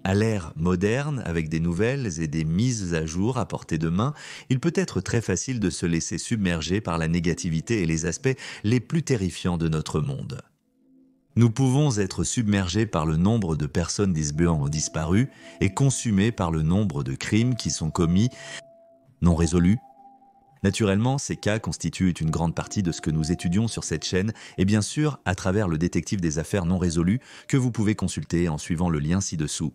À l'ère moderne, avec des nouvelles et des mises à jour à portée de main, il peut être très facile de se laisser submerger par la négativité et les aspects les plus terrifiants de notre monde. Nous pouvons être submergés par le nombre de personnes disparues disparues et consumés par le nombre de crimes qui sont commis, non résolus. Naturellement, ces cas constituent une grande partie de ce que nous étudions sur cette chaîne et bien sûr à travers le détective des affaires non résolues que vous pouvez consulter en suivant le lien ci-dessous.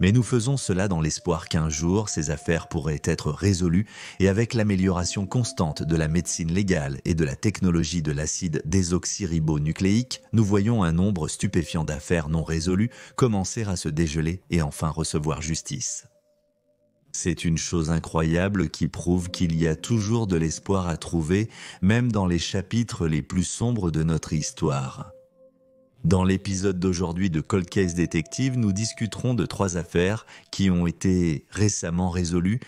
Mais nous faisons cela dans l'espoir qu'un jour, ces affaires pourraient être résolues et avec l'amélioration constante de la médecine légale et de la technologie de l'acide désoxyribonucléique, nous voyons un nombre stupéfiant d'affaires non résolues commencer à se dégeler et enfin recevoir justice. C'est une chose incroyable qui prouve qu'il y a toujours de l'espoir à trouver, même dans les chapitres les plus sombres de notre histoire. Dans l'épisode d'aujourd'hui de Cold Case Detective, nous discuterons de 3 affaires qui ont été récemment résolues.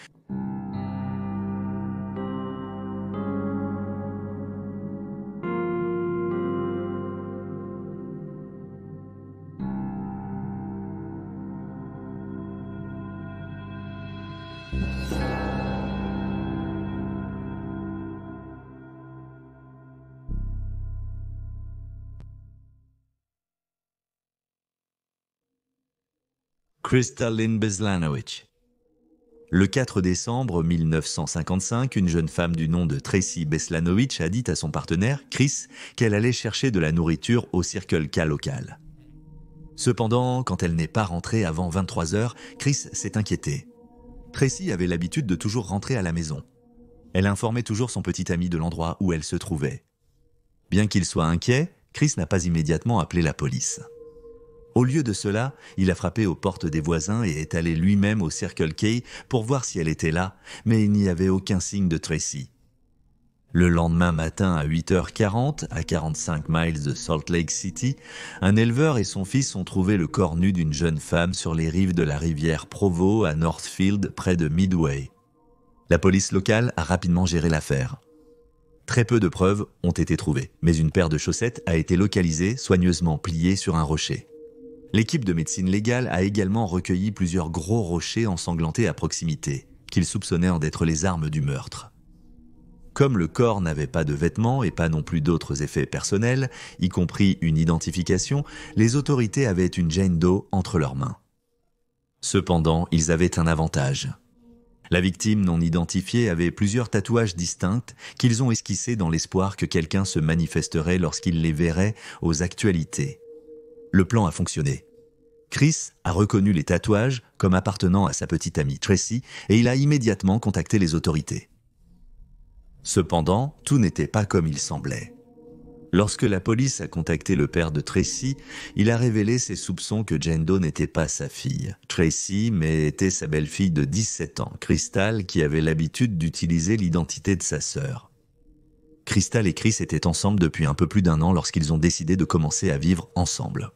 Crystal Lynn Beslanowicz. Le 4 décembre 1955, une jeune femme du nom de Tracy Beslanowicz a dit à son partenaire, Chris, qu'elle allait chercher de la nourriture au Circle K local. Cependant, quand elle n'est pas rentrée avant 23 heures, Chris s'est inquiété. Tracy avait l'habitude de toujours rentrer à la maison. Elle informait toujours son petit ami de l'endroit où elle se trouvait. Bien qu'il soit inquiet, Chris n'a pas immédiatement appelé la police. Au lieu de cela, il a frappé aux portes des voisins et est allé lui-même au Circle K pour voir si elle était là, mais il n'y avait aucun signe de Tracy. Le lendemain matin à 8h40, à 45 miles de Salt Lake City, un éleveur et son fils ont trouvé le corps nu d'une jeune femme sur les rives de la rivière Provo à Northfield, près de Midway. La police locale a rapidement géré l'affaire. Très peu de preuves ont été trouvées, mais une paire de chaussettes a été localisée, soigneusement pliée sur un rocher. L'équipe de médecine légale a également recueilli plusieurs gros rochers ensanglantés à proximité, qu'ils soupçonnaient en d'être les armes du meurtre. Comme le corps n'avait pas de vêtements et pas non plus d'autres effets personnels, y compris une identification, les autorités avaient une Jane Doe entre leurs mains. Cependant, ils avaient un avantage. La victime non identifiée avait plusieurs tatouages distincts qu'ils ont esquissés dans l'espoir que quelqu'un se manifesterait lorsqu'il les verrait aux actualités. Le plan a fonctionné. Chris a reconnu les tatouages comme appartenant à sa petite amie Tracy et il a immédiatement contacté les autorités. Cependant, tout n'était pas comme il semblait. Lorsque la police a contacté le père de Tracy, il a révélé ses soupçons que Jane Doe n'était pas sa fille, Tracy, mais était sa belle-fille de 17 ans, Crystal, qui avait l'habitude d'utiliser l'identité de sa sœur. Crystal et Chris étaient ensemble depuis un peu plus d'1 an lorsqu'ils ont décidé de commencer à vivre ensemble.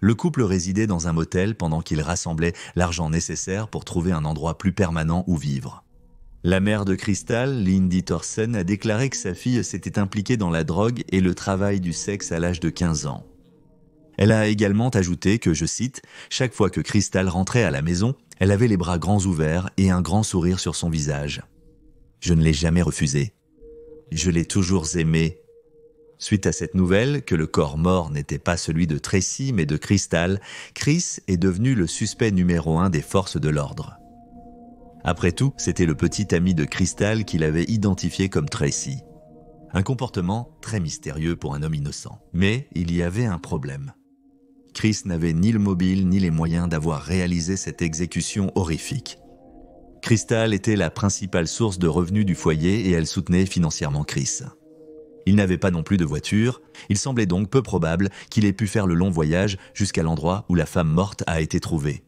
Le couple résidait dans un motel pendant qu'ils rassemblaient l'argent nécessaire pour trouver un endroit plus permanent où vivre. La mère de Crystal, Lindy Thorsen, a déclaré que sa fille s'était impliquée dans la drogue et le travail du sexe à l'âge de 15 ans. Elle a également ajouté que, je cite, « Chaque fois que Crystal rentrait à la maison, elle avait les bras grands ouverts et un grand sourire sur son visage. Je ne l'ai jamais refusée. Je l'ai toujours aimée. » Suite à cette nouvelle, que le corps mort n'était pas celui de Tracy mais de Crystal, Chris est devenu le suspect numéro 1 des forces de l'ordre. Après tout, c'était le petit ami de Crystal qui l'avait identifié comme Tracy. Un comportement très mystérieux pour un homme innocent. Mais il y avait un problème. Chris n'avait ni le mobile ni les moyens d'avoir réalisé cette exécution horrifique. Crystal était la principale source de revenus du foyer et elle soutenait financièrement Chris. Il n'avait pas non plus de voiture, il semblait donc peu probable qu'il ait pu faire le long voyage jusqu'à l'endroit où la femme morte a été trouvée.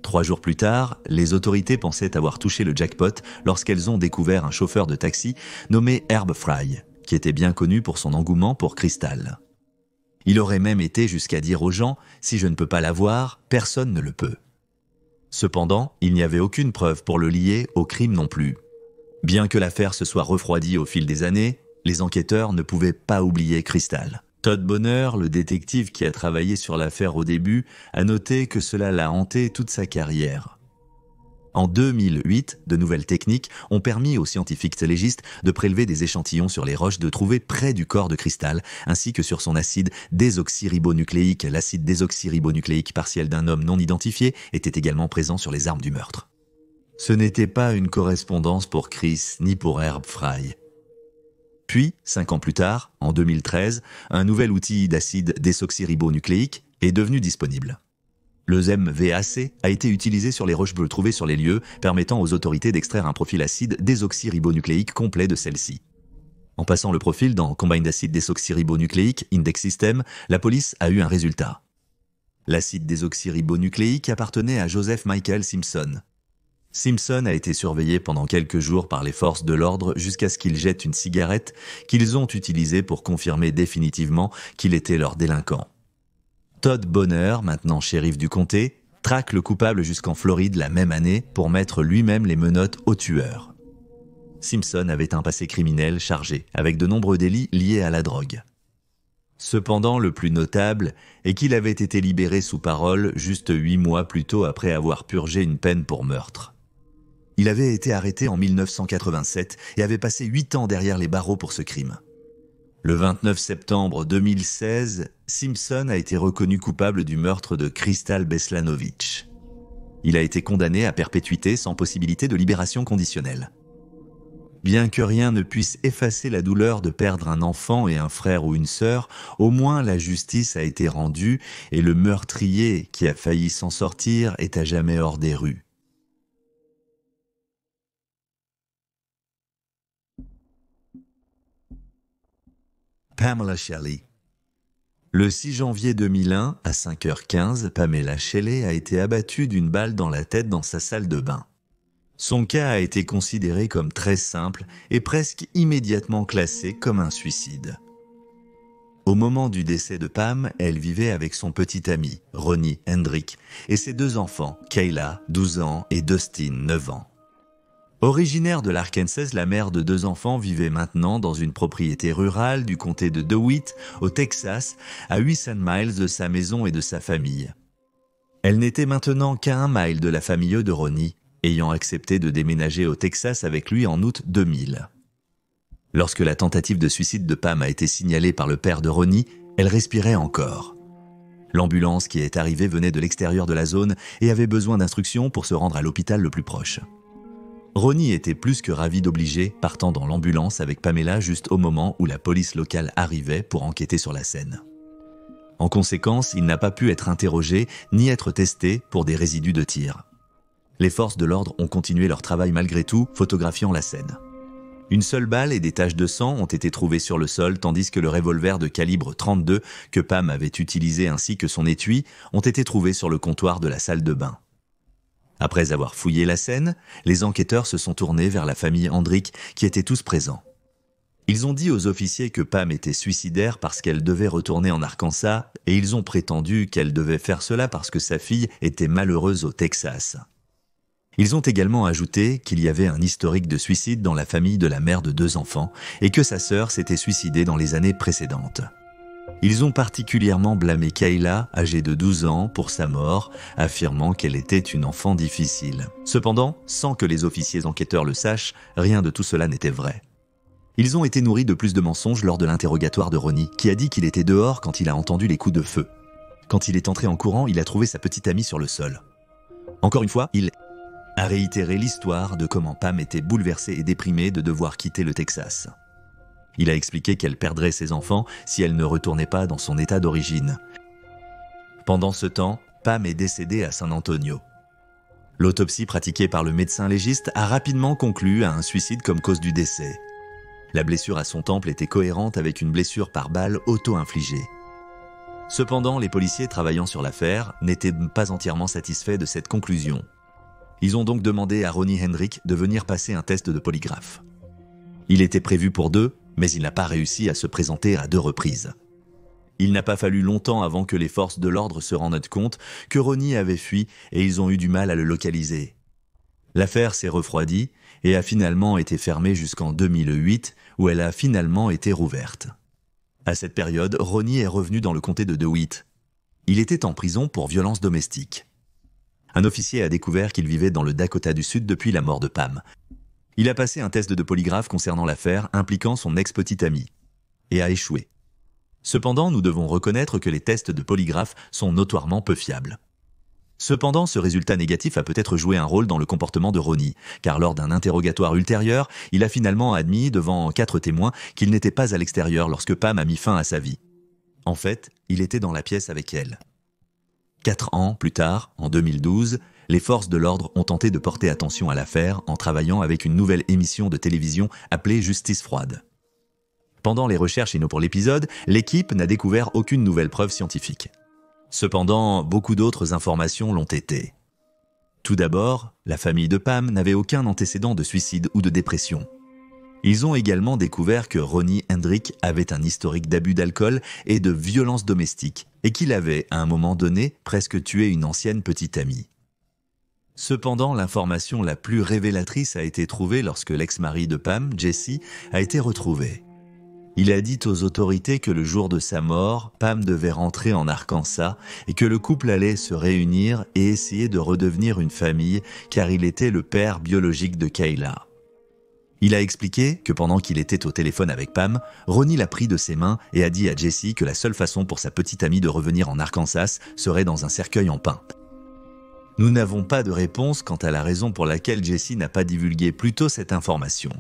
3 jours plus tard, les autorités pensaient avoir touché le jackpot lorsqu'elles ont découvert un chauffeur de taxi nommé Herb Fry, qui était bien connu pour son engouement pour Crystal. Il aurait même été jusqu'à dire aux gens « Si je ne peux pas l'avoir, personne ne le peut ». Cependant, il n'y avait aucune preuve pour le lier au crime non plus. Bien que l'affaire se soit refroidie au fil des années, les enquêteurs ne pouvaient pas oublier Crystal. Todd Bonner, le détective qui a travaillé sur l'affaire au début, a noté que cela l'a hanté toute sa carrière. En 2008, de nouvelles techniques ont permis aux scientifiques légistes de prélever des échantillons sur les roches de trouver près du corps de Crystal, ainsi que sur son acide désoxyribonucléique. L'acide désoxyribonucléique partiel d'un homme non identifié était également présent sur les armes du meurtre. Ce n'était pas une correspondance pour Chris ni pour Herb Fry. Puis, 5 ans plus tard, en 2013, un nouvel outil d'acide désoxyribonucléique est devenu disponible. Le ZEM-VAC a été utilisé sur les roches bleues trouvées sur les lieux, permettant aux autorités d'extraire un profil acide désoxyribonucléique complet de celle-ci. En passant le profil dans Combined Acid Désoxyribonucléique Index System, la police a eu un résultat. L'acide désoxyribonucléique appartenait à Joseph Michael Simpson. Simpson a été surveillé pendant quelques jours par les forces de l'ordre jusqu'à ce qu'il jette une cigarette qu'ils ont utilisée pour confirmer définitivement qu'il était leur délinquant. Todd Bonner, maintenant shérif du comté, traque le coupable jusqu'en Floride la même année pour mettre lui-même les menottes au tueur. Simpson avait un passé criminel chargé, avec de nombreux délits liés à la drogue. Cependant, le plus notable est qu'il avait été libéré sous parole juste 8 mois plus tôt après avoir purgé une peine pour meurtre. Il avait été arrêté en 1987 et avait passé 8 ans derrière les barreaux pour ce crime. Le 29 septembre 2016, Simpson a été reconnu coupable du meurtre de Crystal Beslanovic. Il a été condamné à perpétuité sans possibilité de libération conditionnelle. Bien que rien ne puisse effacer la douleur de perdre un enfant et un frère ou une sœur, au moins la justice a été rendue et le meurtrier qui a failli s'en sortir est à jamais hors des rues. Pamela Shelley. Le 6 janvier 2001, à 5h15, Pamela Shelley a été abattue d'une balle dans la tête dans sa salle de bain. Son cas a été considéré comme très simple et presque immédiatement classé comme un suicide. Au moment du décès de Pam, elle vivait avec son petit ami, Ronnie Hendrick, et ses 2 enfants, Kayla, 12 ans, et Dustin, 9 ans. Originaire de l'Arkansas, la mère de 2 enfants vivait maintenant dans une propriété rurale du comté de DeWitt, au Texas, à 800 miles de sa maison et de sa famille. Elle n'était maintenant qu'à 1 mile de la famille de Ronnie, ayant accepté de déménager au Texas avec lui en août 2000. Lorsque la tentative de suicide de Pam a été signalée par le père de Ronnie, elle respirait encore. L'ambulance qui est arrivée venait de l'extérieur de la zone et avait besoin d'instructions pour se rendre à l'hôpital le plus proche. Ronnie était plus que ravi d'obliger, partant dans l'ambulance avec Pamela juste au moment où la police locale arrivait pour enquêter sur la scène. En conséquence, il n'a pas pu être interrogé ni être testé pour des résidus de tir. Les forces de l'ordre ont continué leur travail malgré tout, photographiant la scène. Une seule balle et des taches de sang ont été trouvées sur le sol, tandis que le revolver de calibre 32 que Pam avait utilisé ainsi que son étui ont été trouvés sur le comptoir de la salle de bain. Après avoir fouillé la scène, les enquêteurs se sont tournés vers la famille Hendrick qui étaient tous présents. Ils ont dit aux officiers que Pam était suicidaire parce qu'elle devait retourner en Arkansas et ils ont prétendu qu'elle devait faire cela parce que sa fille était malheureuse au Texas. Ils ont également ajouté qu'il y avait un historique de suicide dans la famille de la mère de 2 enfants et que sa sœur s'était suicidée dans les années précédentes. Ils ont particulièrement blâmé Kayla, âgée de 12 ans, pour sa mort, affirmant qu'elle était une enfant difficile. Cependant, sans que les officiers enquêteurs le sachent, rien de tout cela n'était vrai. Ils ont été nourris de plus de mensonges lors de l'interrogatoire de Ronnie, qui a dit qu'il était dehors quand il a entendu les coups de feu. Quand il est entré en courant, il a trouvé sa petite amie sur le sol. Encore une fois, il a réitéré l'histoire de comment Pam était bouleversée et déprimée de devoir quitter le Texas. Il a expliqué qu'elle perdrait ses enfants si elle ne retournait pas dans son état d'origine. Pendant ce temps, Pam est décédée à San Antonio. L'autopsie pratiquée par le médecin légiste a rapidement conclu à un suicide comme cause du décès. La blessure à son temple était cohérente avec une blessure par balle auto-infligée. Cependant, les policiers travaillant sur l'affaire n'étaient pas entièrement satisfaits de cette conclusion. Ils ont donc demandé à Ronnie Hendrick de venir passer un test de polygraphe. Il était prévu pour 2, mais il n'a pas réussi à se présenter à 2 reprises. Il n'a pas fallu longtemps avant que les forces de l'ordre se rendent compte que Ronnie avait fui et ils ont eu du mal à le localiser. L'affaire s'est refroidie et a finalement été fermée jusqu'en 2008 où elle a finalement été rouverte. À cette période, Ronnie est revenu dans le comté de DeWitt. Il était en prison pour violence domestique. Un officier a découvert qu'il vivait dans le Dakota du Sud depuis la mort de Pam. Il a passé un test de polygraphe concernant l'affaire impliquant son ex-petite amie et a échoué. Cependant, nous devons reconnaître que les tests de polygraphe sont notoirement peu fiables. Cependant, ce résultat négatif a peut-être joué un rôle dans le comportement de Ronnie, car lors d'un interrogatoire ultérieur, il a finalement admis devant 4 témoins qu'il n'était pas à l'extérieur lorsque Pam a mis fin à sa vie. En fait, il était dans la pièce avec elle. 4 ans plus tard, en 2012, les forces de l'ordre ont tenté de porter attention à l'affaire en travaillant avec une nouvelle émission de télévision appelée Justice froide. Pendant les recherches pour l'épisode, l'équipe n'a découvert aucune nouvelle preuve scientifique. Cependant, beaucoup d'autres informations l'ont été. Tout d'abord, la famille de Pam n'avait aucun antécédent de suicide ou de dépression. Ils ont également découvert que Ronnie Hendrick avait un historique d'abus d'alcool et de violence domestique, et qu'il avait, à un moment donné, presque tué une ancienne petite amie. Cependant, l'information la plus révélatrice a été trouvée lorsque l'ex-mari de Pam, Jesse, a été retrouvé. Il a dit aux autorités que le jour de sa mort, Pam devait rentrer en Arkansas et que le couple allait se réunir et essayer de redevenir une famille car il était le père biologique de Kayla. Il a expliqué que pendant qu'il était au téléphone avec Pam, Ronnie l'a pris de ses mains et a dit à Jesse que la seule façon pour sa petite amie de revenir en Arkansas serait dans un cercueil en pin. Nous n'avons pas de réponse quant à la raison pour laquelle Jesse n'a pas divulgué plus tôt cette information.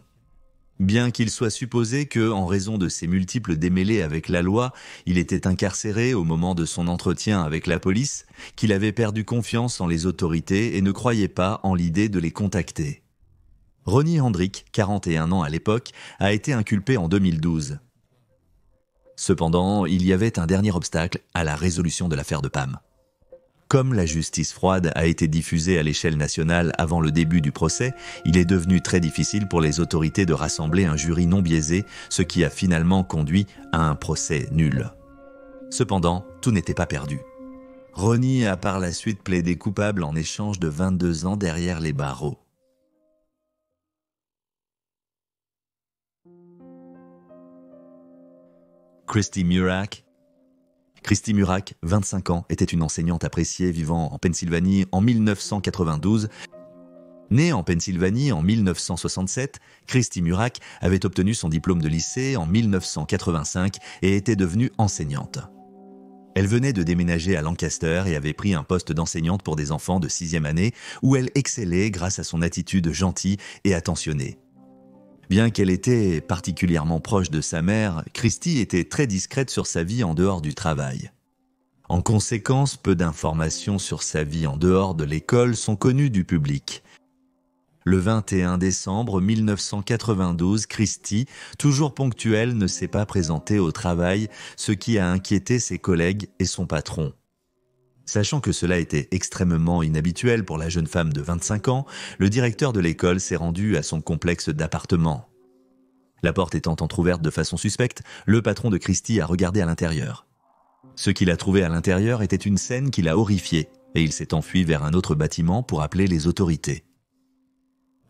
Bien qu'il soit supposé que, en raison de ses multiples démêlés avec la loi, il était incarcéré au moment de son entretien avec la police, qu'il avait perdu confiance en les autorités et ne croyait pas en l'idée de les contacter. Ronnie Hendrick, 41 ans à l'époque, a été inculpé en 2012. Cependant, il y avait un dernier obstacle à la résolution de l'affaire de Pam. Comme la justice froide a été diffusée à l'échelle nationale avant le début du procès, il est devenu très difficile pour les autorités de rassembler un jury non biaisé, ce qui a finalement conduit à un procès nul. Cependant, tout n'était pas perdu. Ronnie a par la suite plaidé coupable en échange de 22 ans derrière les barreaux. Christy Murak. Christy Murak, 25 ans, était une enseignante appréciée vivant en Pennsylvanie en 1992. Née en Pennsylvanie en 1967, Christy Murak avait obtenu son diplôme de lycée en 1985 et était devenue enseignante. Elle venait de déménager à Lancaster et avait pris un poste d'enseignante pour des enfants de 6e année où elle excellait grâce à son attitude gentille et attentionnée. Bien qu'elle était particulièrement proche de sa mère, Christy était très discrète sur sa vie en dehors du travail. En conséquence, peu d'informations sur sa vie en dehors de l'école sont connues du public. Le 21 décembre 1992, Christy, toujours ponctuelle, ne s'est pas présentée au travail, ce qui a inquiété ses collègues et son patron. Sachant que cela était extrêmement inhabituel pour la jeune femme de 25 ans, le directeur de l'école s'est rendu à son complexe d'appartements. La porte étant entrouverte de façon suspecte, le patron de Christy a regardé à l'intérieur. Ce qu'il a trouvé à l'intérieur était une scène qui l'a horrifié, et il s'est enfui vers un autre bâtiment pour appeler les autorités.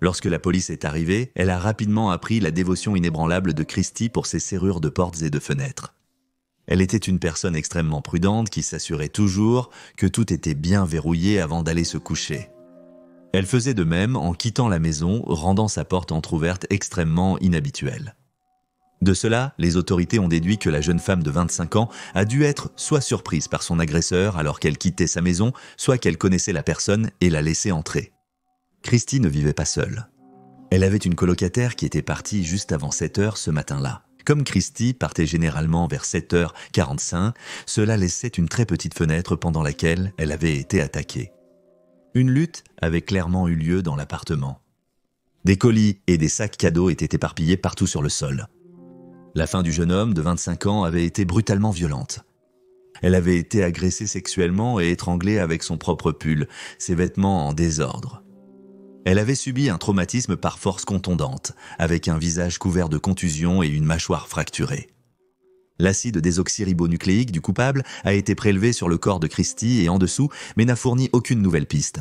Lorsque la police est arrivée, elle a rapidement appris la dévotion inébranlable de Christy pour ses serrures de portes et de fenêtres. Elle était une personne extrêmement prudente qui s'assurait toujours que tout était bien verrouillé avant d'aller se coucher. Elle faisait de même en quittant la maison, rendant sa porte entrouverte extrêmement inhabituelle. De cela, les autorités ont déduit que la jeune femme de 25 ans a dû être soit surprise par son agresseur alors qu'elle quittait sa maison, soit qu'elle connaissait la personne et l'a laissée entrer. Christy ne vivait pas seule. Elle avait une colocataire qui était partie juste avant 7 heures ce matin-là. Comme Christy partait généralement vers 7h45, cela laissait une très petite fenêtre pendant laquelle elle avait été attaquée. Une lutte avait clairement eu lieu dans l'appartement. Des colis et des sacs cadeaux étaient éparpillés partout sur le sol. La fin du jeune homme de 25 ans avait été brutalement violente. Elle avait été agressée sexuellement et étranglée avec son propre pull, ses vêtements en désordre. Elle avait subi un traumatisme par force contondante, avec un visage couvert de contusions et une mâchoire fracturée. L'acide désoxyribonucléique du coupable a été prélevé sur le corps de Christy et en dessous, mais n'a fourni aucune nouvelle piste.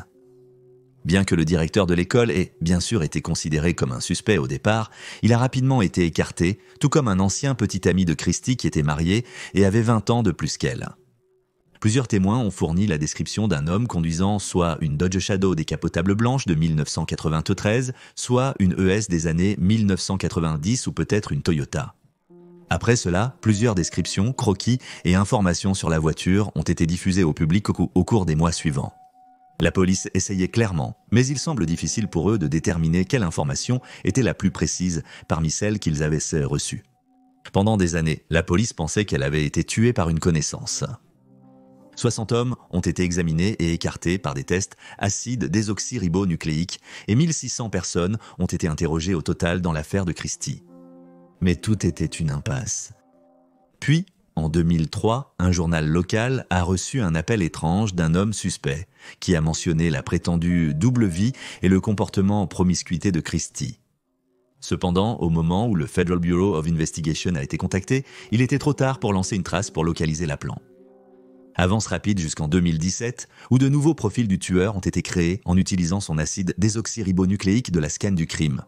Bien que le directeur de l'école ait bien sûr été considéré comme un suspect au départ, il a rapidement été écarté, tout comme un ancien petit ami de Christie qui était marié et avait 20 ans de plus qu'elle. Plusieurs témoins ont fourni la description d'un homme conduisant soit une Dodge Shadow décapotable blanche de 1993, soit une ES des années 1990 ou peut-être une Toyota. Après cela, plusieurs descriptions, croquis et informations sur la voiture ont été diffusées au public au cours des mois suivants. La police essayait clairement, mais il semble difficile pour eux de déterminer quelle information était la plus précise parmi celles qu'ils avaient reçues. Pendant des années, la police pensait qu'elle avait été tuée par une connaissance. 60 hommes ont été examinés et écartés par des tests acides désoxyribonucléiques et 1600 personnes ont été interrogées au total dans l'affaire de Christie. Mais tout était une impasse. Puis, en 2003, un journal local a reçu un appel étrange d'un homme suspect qui a mentionné la prétendue double vie et le comportement en promiscuité de Christie. Cependant, au moment où le Federal Bureau of Investigation a été contacté, il était trop tard pour lancer une trace pour localiser l'appelant. Avance rapide jusqu'en 2017, où de nouveaux profils du tueur ont été créés en utilisant son acide désoxyribonucléique de la scan du crime.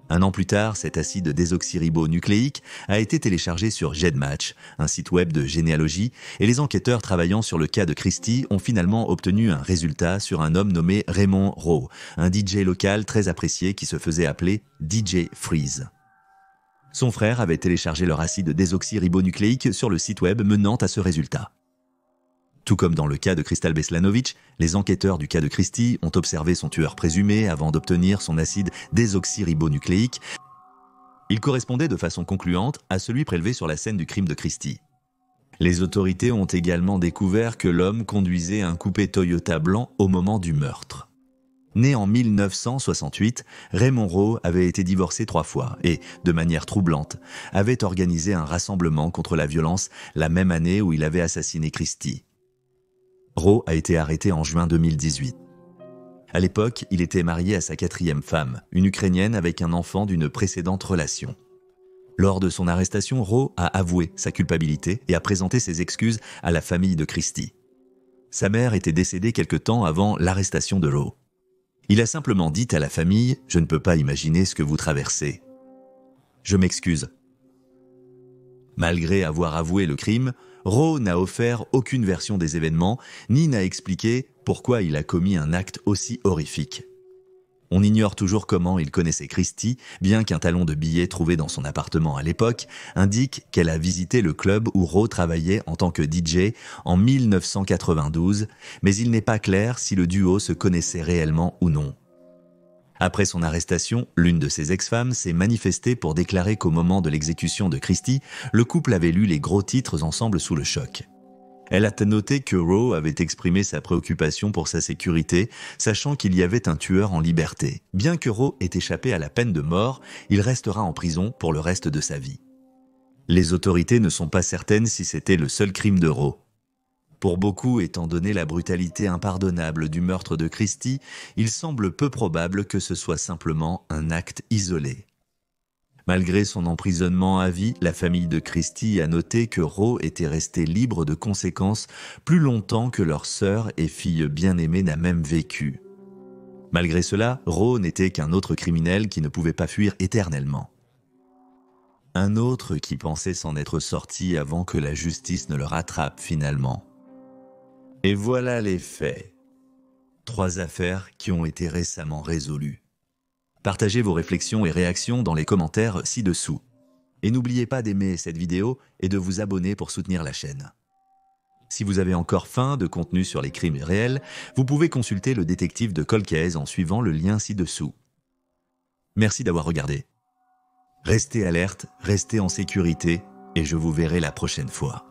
Un an plus tard, cet acide désoxyribonucléique a été téléchargé sur GEDmatch, un site web de généalogie, et les enquêteurs travaillant sur le cas de Christie ont finalement obtenu un résultat sur un homme nommé Raymond Rowe, un DJ local très apprécié qui se faisait appeler DJ Freeze. Son frère avait téléchargé leur acide désoxyribonucléique sur le site web menant à ce résultat. Tout comme dans le cas de Crystal Beslanovic, les enquêteurs du cas de Christie ont observé son tueur présumé avant d'obtenir son acide désoxyribonucléique. Il correspondait de façon concluante à celui prélevé sur la scène du crime de Christie. Les autorités ont également découvert que l'homme conduisait un coupé Toyota blanc au moment du meurtre. Né en 1968, Raymond Rowe avait été divorcé 3 fois et, de manière troublante, avait organisé un rassemblement contre la violence la même année où il avait assassiné Christie. Rowe a été arrêté en juin 2018. À l'époque, il était marié à sa 4e femme, une Ukrainienne avec un enfant d'une précédente relation. Lors de son arrestation, Rowe a avoué sa culpabilité et a présenté ses excuses à la famille de Christie. Sa mère était décédée quelque temps avant l'arrestation de Rowe. Il a simplement dit à la famille « Je ne peux pas imaginer ce que vous traversez. Je m'excuse ». Malgré avoir avoué le crime, Rowe n'a offert aucune version des événements, ni n'a expliqué pourquoi il a commis un acte aussi horrifique. On ignore toujours comment il connaissait Christie, bien qu'un talon de billets trouvé dans son appartement à l'époque indique qu'elle a visité le club où Rowe travaillait en tant que DJ en 1992, mais il n'est pas clair si le duo se connaissait réellement ou non. Après son arrestation, l'une de ses ex-femmes s'est manifestée pour déclarer qu'au moment de l'exécution de Christie, le couple avait lu les gros titres ensemble sous le choc. Elle a noté que Rowe avait exprimé sa préoccupation pour sa sécurité, sachant qu'il y avait un tueur en liberté. Bien que Rowe ait échappé à la peine de mort, il restera en prison pour le reste de sa vie. Les autorités ne sont pas certaines si c'était le seul crime de Rowe. Pour beaucoup, étant donné la brutalité impardonnable du meurtre de Christie, il semble peu probable que ce soit simplement un acte isolé. Malgré son emprisonnement à vie, la famille de Christie a noté que Rowe était resté libre de conséquences plus longtemps que leur sœur et fille bien-aimée n'a même vécu. Malgré cela, Rowe n'était qu'un autre criminel qui ne pouvait pas fuir éternellement. Un autre qui pensait s'en être sorti avant que la justice ne le rattrape finalement. Et voilà les faits. 3 affaires qui ont été récemment résolues. Partagez vos réflexions et réactions dans les commentaires ci-dessous. Et n'oubliez pas d'aimer cette vidéo et de vous abonner pour soutenir la chaîne. Si vous avez encore faim de contenu sur les crimes réels, vous pouvez consulter le détective de Cold Case en suivant le lien ci-dessous. Merci d'avoir regardé. Restez alerte, restez en sécurité et je vous verrai la prochaine fois.